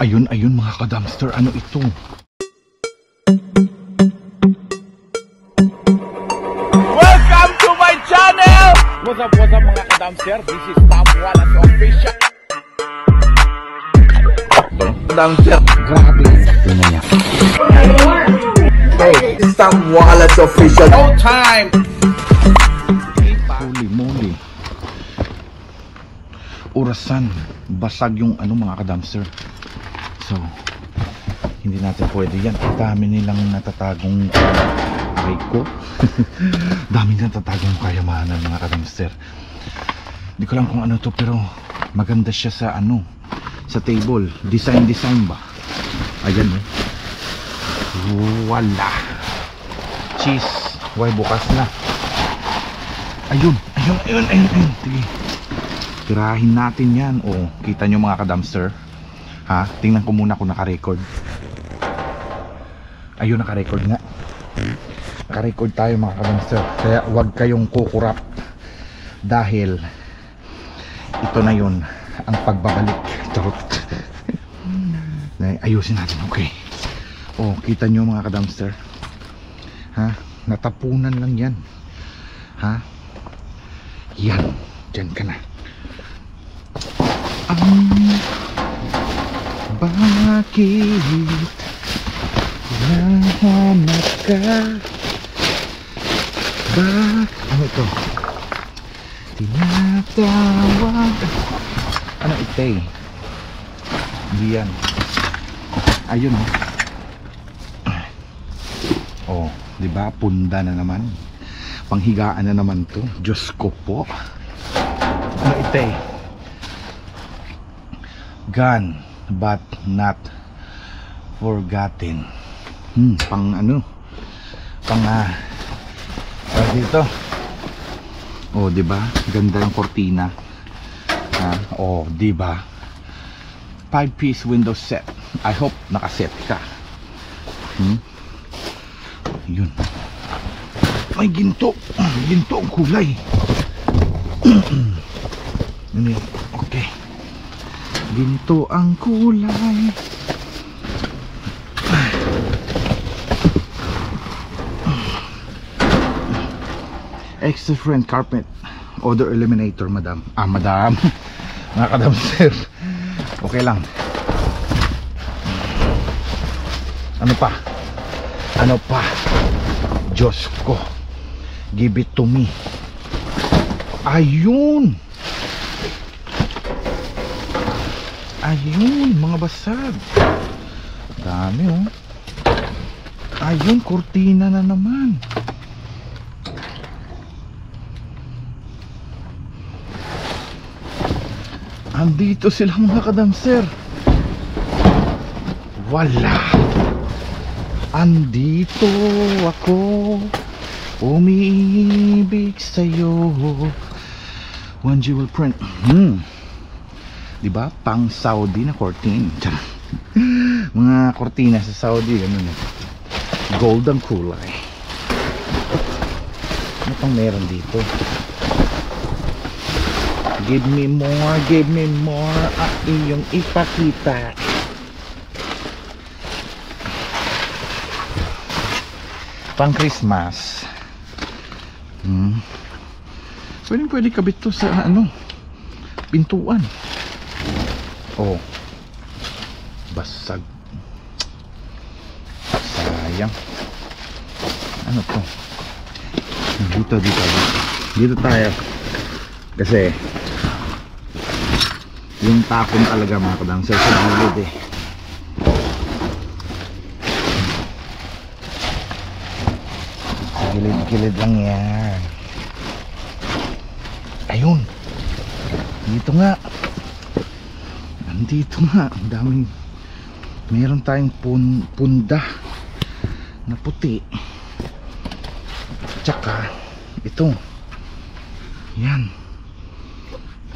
Ayun, ayun mga ka-dumpster, ano ito? Welcome to my channel! What's up mga ka-dumpster? This is Tom Wallace Official. Dumpster, grabe. Ito na yan. Hey, this is Tom Wallace Official. No time! Holy moly. Orasan, basag yung ano mga ka-dumpster. So, hindi natin pwede yan. Dami nilang natatagong aray ko. Dami natatagong kayamanan mga ka-dumpster. Hindi ko lang kung ano to, pero maganda siya sa ano, sa table. Design ba? Ayan eh. Wala. Cheese. Why bukas na. Ayun. Sige. Tirahin natin yan. Oh, kita nyo mga ka-dumpster. Ha? Tingnan ko muna kung naka-record. Ayun, naka-record nga. Naka-record tayo mga ka-dumpster. Kaya huwag kayong kukurap. Dahil ito na yun ang pagbabalik. Charot. Ayusin natin. Okay. Oh, kita nyo mga ka-dumpster. Ha? Natapunan lang yan. Ha? Yan. Diyan ka na. Bakit nahanap ka? Ano ito? Tinatawag. Ano ito eh? Diyan. Ayun oh. Oh, diba? Punda na naman. Panghigaan na naman to. Diyos ko po. Ano ito eh? Gone but not forgotten. Pang ano? Pang dito. Oh, 'di ba? Ganda ng kortina. Oh, 'di ba? 5-piece window set. I hope nakaset ka. Yun. May ginto. Ginto ang kulay. Okay. Ginto ang kulay. Extra friend carpet odor eliminator, madam. Madam. Mga ka-dumpster. Okay lang. Ano pa? Diyos ko. Give it to me. Ayun, mga basag. Dami oh. Ayun, kurtina na naman. Andito sila mga ka-dumpster. Wala. Andito ako, umiibig sa'yo. One jewel print. Diba? Pang Saudi na cortina. Mga cortina sa Saudi, ganun eh. Golden kulay. Ano pang meron dito? Give me more iyong ipakita. Pang Christmas. Pwede kabit to sa ano, pintuan. Oh, basag. Sayang. Ano to? Dito tayo. Kasi yung tapon talaga mga ka-dumpster sa gilid eh. Gilid lang yan. Ayun. Dito nga. Andito nga. Ang daming. Meron tayong punda na puti. Tsaka ito. Yan.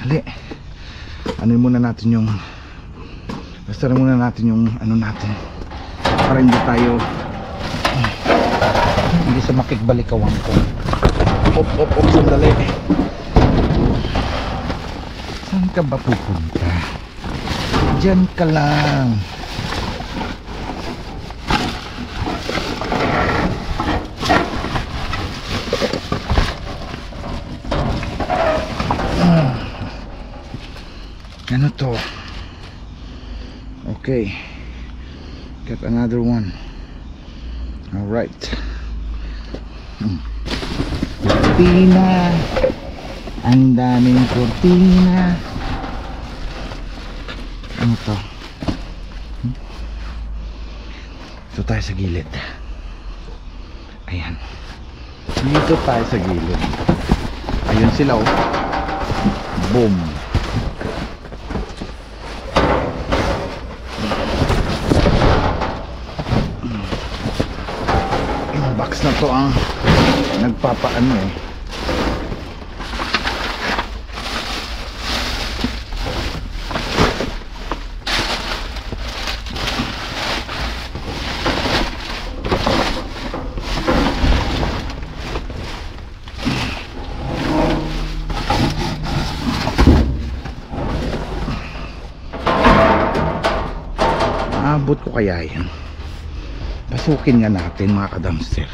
Dali. Ano muna natin yung. Basta muna natin yung ano natin. Para hindi tayo hindi sa makikbalikawan ko. Op, sandali. Saan ka ba pupunta? Diyan ka lang. Ano to? Okay, got another one. All right. Cortina, ang daming cortina. Ano to? Dito tayo sa gilid. Ayan, dito tayo sa gilid. Ayun sila, oh. Boom. Yung box na to ang nagpapaano eh. Abot ko kaya yan. Pasukin nga natin mga ka-dumpster.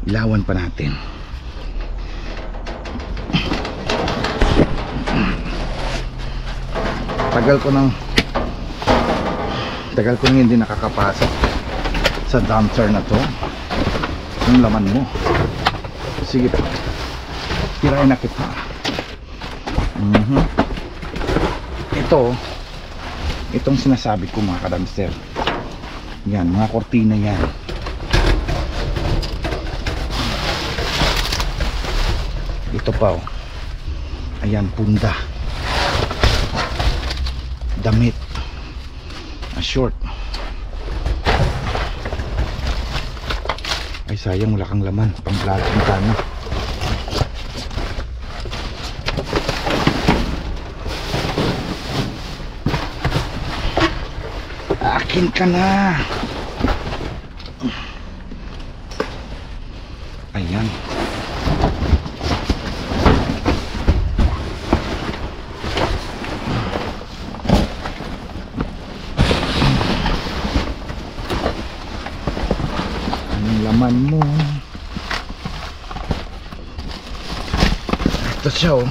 Ilawan pa natin. Tagal ko nang hindi nakakapasok sa dumpster na to. Yung laman mo. Sige, tirahin na kita. Itong sinasabi ko mga ka-dumpster, yan, mga kortina yan. Ito pa, oh. Ayan, punda, damit, short. Ay sayang, wala kang laman, pang vlogging tayo. Akin ka na. Ayan. Anong laman mo? Ito siya, oh.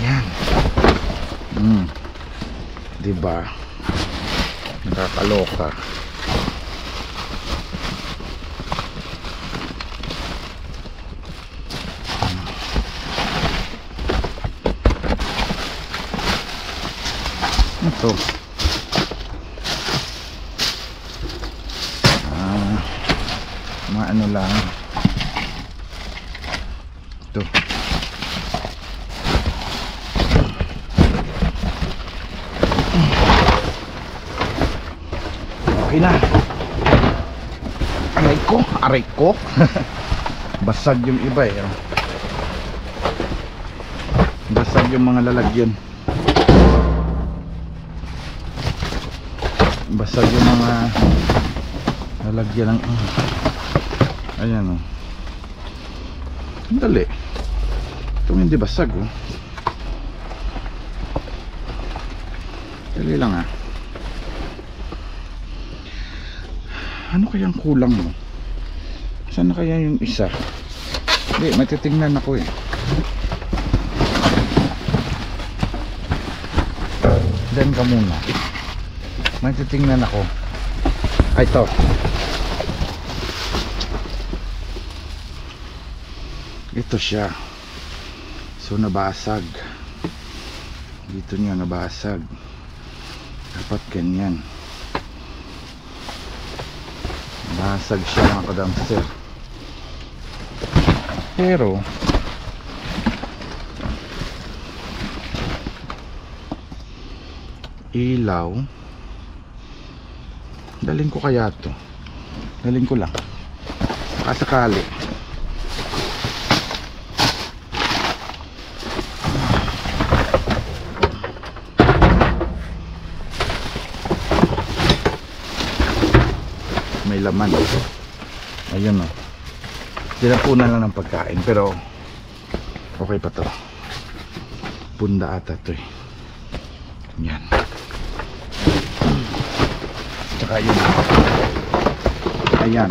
Ayan. Diba? Nakakaloka. Ito. Maano lang. Ito. Okay na. Aray ko. Basag yung iba eh. Basag yung mga lalagyan. Basag yung mga lalagyan ng ayan, oh. Ang dali. Itong hindi basag, oh. Dali lang, ah. Ano kayang kulang mo? Saan na kaya yung isa? Hindi, matitingnan ako eh. Diyan ka muna. Matitingnan ako. Ay, ito. Ito siya. So nabasag. Dito niya nabasag. Dapat ganyan. Basag siya mga ka-dumpster. Pero ilaw, dalhin ko kaya to. Dalhin ko lang kasakali. May laman. Ayun, oh. Tinapunan lang ng pagkain pero okay pa to. Punda ata to eh. Yan. Tsaka yun. Ayan.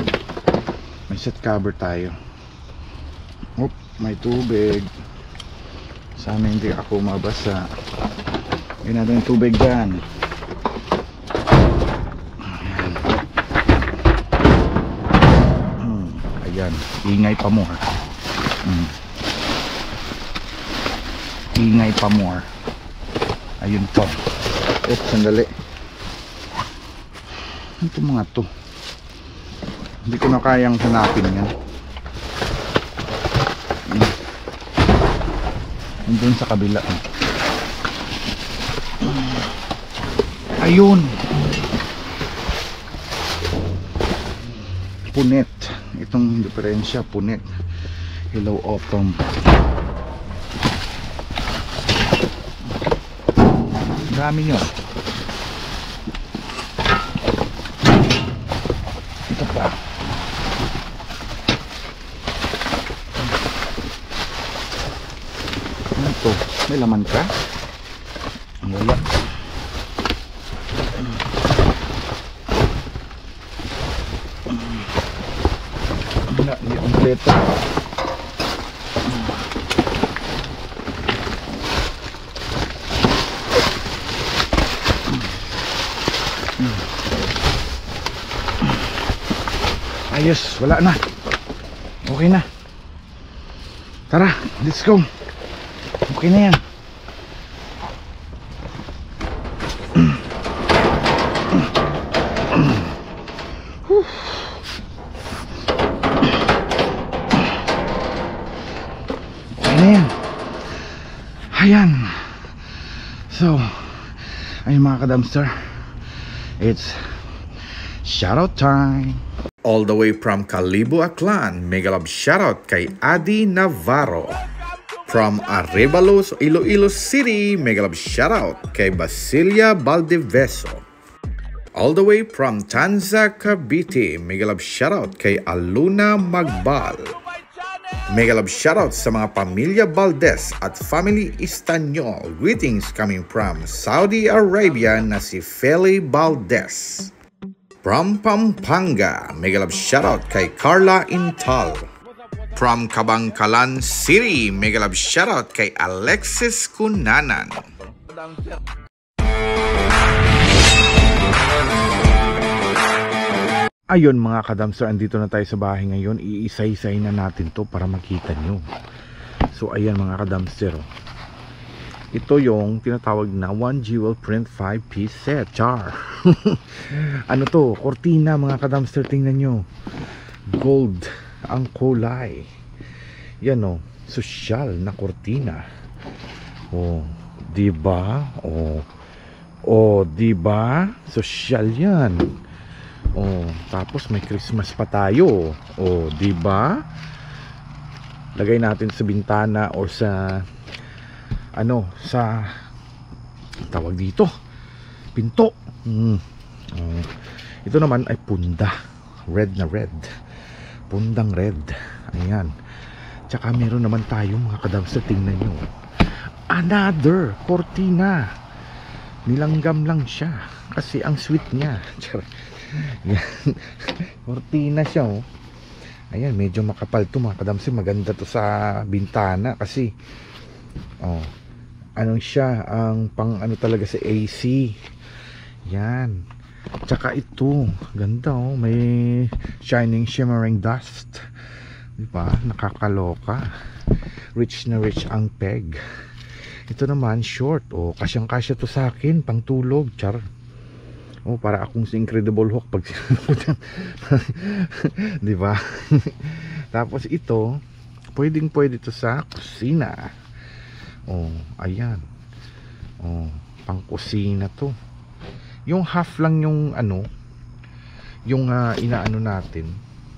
May set cover tayo. Oop, may tubig. Sana hindi ako mabasa. Yun natin yung tubig dyan. Ayan. Ingay pa more. Ingay pa more. Ayun po. Oops, sandali. Ano itong mga to? Hindi ko na kayang hanapin yan. Nandun sa kabila. Ayun. Punet. Itong diferensya, punet. Hello Autumn. Dami nyo. Ito pa. Ano to? May laman ka? Wala. Hindi kompleto. Ayos, wala na. Okay na. Tara, let's go. Okay na yan. Okay na yan. Ayan. So, ayun mga ka-dumpster, it's shoutout time. All the way from Calibo, Aklan, mega love shoutout kay Adi Navarro. From Arevalos, Iloilo City, mega love shoutout kay Basilia Valdeveso. All the way from Tanza, Cavite, mega love shoutout kay Aluna Magbal. Mega love shoutout sa mga pamilya Valdez at family Istanyol. Greetings coming from Saudi Arabia na si Feli Valdez. From Pampanga, mega love shoutout kay Carla Intal. From Kabangkalan City, mega love shoutout kay Alexis Cunanan. Ayun mga ka-dumpster, andito na tayo sa bahay ngayon. Iisa-isay na natin to para makita nyo. So ayan mga ka-dumpster, ito yung tinatawag na 1 jewel print 5-piece set. Char. Ano to? Cortina mga ka-dumpster, tingnan nyo. Gold ang kulay. Yan o, sosyal na cortina. Oh, diba? Oh, diba? Sosyal yan. Oh, tapos may Christmas pa tayo. Oh, diba? Lagay natin sa bintana or sa sa tawag dito, pinto. Ito naman ay punda, red na red, pundang red. Ayan. Tsaka meron naman tayo mga ka-dumpster, tingnan nyo, another cortina. Nilanggam lang siya kasi ang sweet niya. Cortina siya oh. Ayan, medyo makapal to mga ka-dumpster. Maganda to sa bintana kasi ano siya, ang pang ano talaga sa AC. Yan. Tsaka ito, ganda oh, may shining shimmering dust. Diba? Nakakaloka. Rich na rich ang peg. Ito naman short. Oh, kasyang kasya to sa akin, pang tulog, char. Oh, para akong si Incredible Hulk pag diba? Tapos ito, pwedeng pwede to sa kusina. Oh, ayan. Oh, pang kusina to. Yung half lang yung ano, yung inaano natin.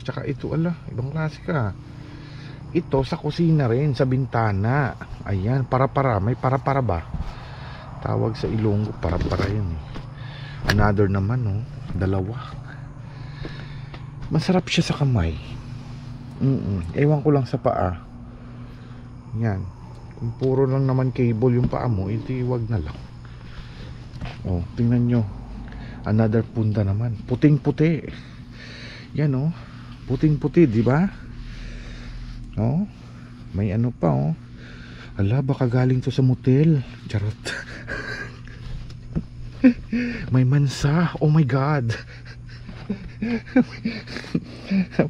Tsaka ito, ala, ibang klase ka. Ito sa kusina rin, sa bintana. Ayan, para-para. May para-para ba? Tawag sa Ilonggo, para-para yun eh. Another naman, oh. Dalawa. Masarap siya sa kamay. Ewan ko lang sa paa. Yan. Kung puro lang naman cable yung paa mo, ito wag na lang. Oh, tingnan nyo. Another punta naman. Puting-puti. Yan oh. Puting-puti, di ba? Oh. May ano pa oh. Ala, baka galing to sa motel. Charot. May mansa. Oh my God.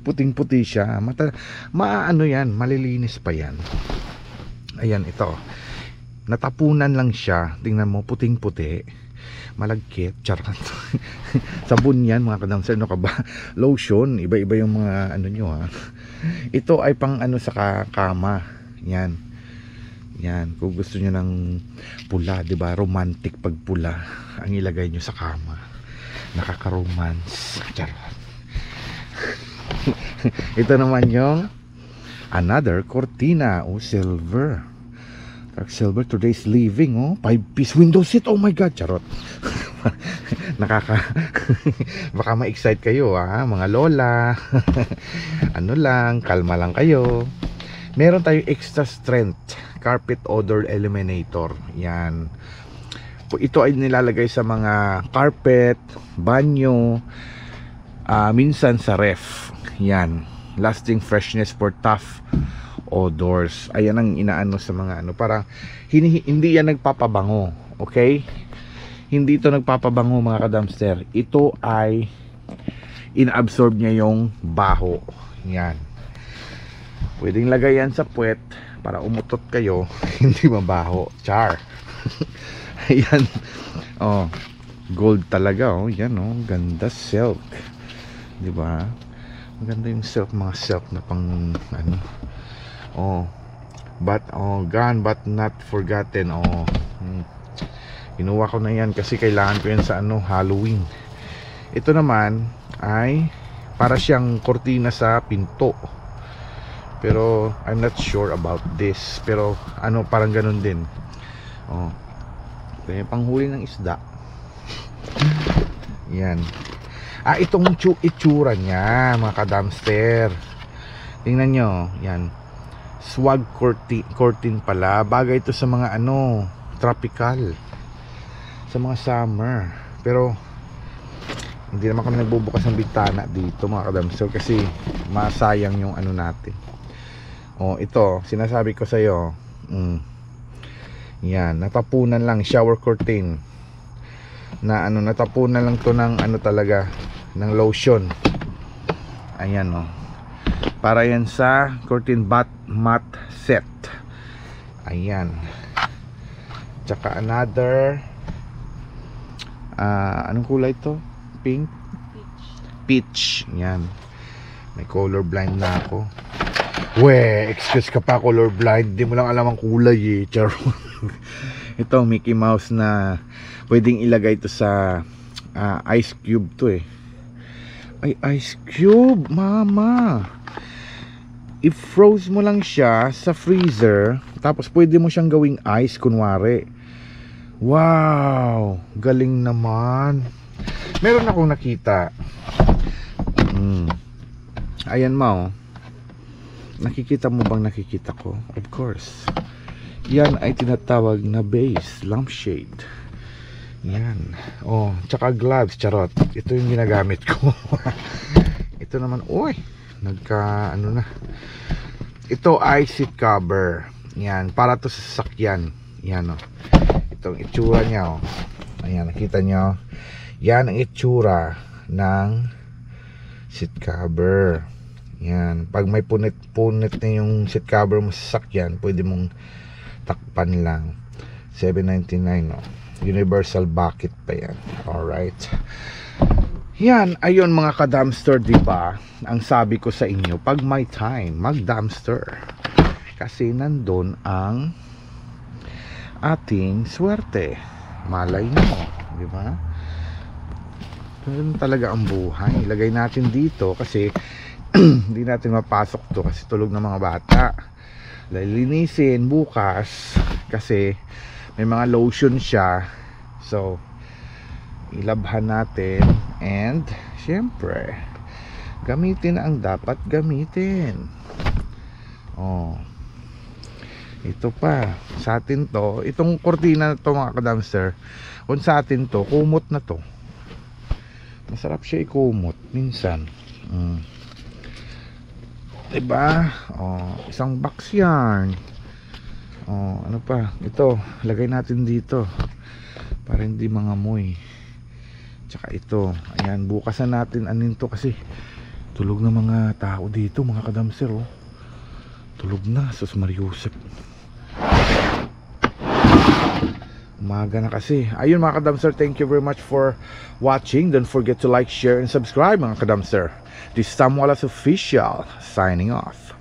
Puting-puti siya. Maano yan, malilinis pa yan. Ayan, ito. Natapunan lang siya. Tingnan mo, puting-puti. Malagkit. Charot. Sabon yan mga kadamser. Ano ka ba? Lotion. Iba-iba yung mga ano nyo ha. Ito ay pang ano sa kama. Yan. Yan. Kung gusto nyo ng pula, diba? Romantic pag pula. Ang ilagay nyo sa kama. Nakaka-romance. Charot. Ito naman yung another cortina. Oh, silver. Dark silver, today's living. Oh, 5-piece window seat. Oh my God. Charot. Baka ma-excite kayo ha, mga lola. Ano lang, kalma lang kayo. Meron tayong extra strength carpet odor eliminator. Yan. Ito ay nilalagay sa mga carpet, banyo, minsan sa ref. Yan. Lasting freshness for tough odors. Ayan ang inaano sa mga ano. Parang hindi yan nagpapabango. Okay? Hindi ito nagpapabango mga kadamster. Ito ay inabsorb niya yung baho. Yan. Pwedeng lagay yan sa puwet para umutot kayo. Hindi mabaho. Char. Ayan. Oh, gold talaga oh. Yan oh, ganda silk. 'Di ba? Maganda yung silk, mga silk na pang ano. Oh. But gone but not forgotten. Oh. Kinuha ko na yan kasi kailangan ko yan sa ano, Halloween. Ito naman ay para siyang kortina sa pinto. Pero I'm not sure about this. Pero ano, parang ganun din. Oh. Kaya panghuli ng isda. Yan. Itong itsura niya mga kadamster. Tingnan nyo. Yan. Swag curtain pala. Bagay ito sa mga ano, tropical. Sa mga summer. Pero hindi naman kami nagbubukas ng bintana dito mga kadamster kasi masayang yung ano natin. Oh, ito sinasabi ko sa iyo. Yan, natapunan lang, shower curtain. Na ano, natapunan lang to ng ano talaga, ng lotion. Ayan oh. Para yan sa curtain mat set. Ayan. Tsaka another anong kulay to? Pink? Peach. Yan. May color blind na ako. We, excuse ka pa, color blind. Hindi mo lang alam ang kulay eh. Charo. Ito Mickey Mouse na pwedeng ilagay to sa ice cube to eh. Ay, ice cube, mama. I-froze mo lang siya sa freezer, tapos pwede mo siyang gawing ice kunwari. Wow, galing naman. Meron akong nakita. Ayan mo. Nakikita mo bang nakikita ko? Of course. Yan ay tinatawag na base lampshade. Yan. Oh, tsaka gloves, charot. Ito yung ginagamit ko. Ito naman, uy, nagka ano na. Ito ay seat cover. Yan, para to sa sasakyan. Yan oh. Itong itsura niya oh. Ayan, nakita nyo. Yan ang itsura ng seat cover. Yan, pag may punit na yung seat cover mo sa sasakyan, pwede mong takpan lang. $7.99 no. Universal bucket pa yan. Alright. Yan, ayun mga ka-dumpster, diba? Ang sabi ko sa inyo, pag may time, mag-dumpster. Kasi nandun ang ating swerte. Malay mo, diba? Ganun talaga ang buhay. Ilagay natin dito kasi hindi natin mapasok to kasi tulog ng mga bata. Lilinisin bukas kasi may mga lotion siya, so ilabhan natin and syempre gamitin ang dapat gamitin. Oh, ito pa sa atin to, itong kortina na to mga ka-dumpster, kung sa atin to kumot na to, Masarap siya ikumot minsan. Diba? Isang box yarn. Ano pa? Ito, lagay natin dito para hindi mangamoy. Tsaka ito, ayan, bukas na natin anin to kasi tulog na mga tao dito, mga kadamser. Tulog na, sus Mariusep. Umaga na kasi. Ayun mga kadamser, thank you very much for watching. Don't forget to like, share, and subscribe mga kadamser. This is Sam Wallace Official signing off.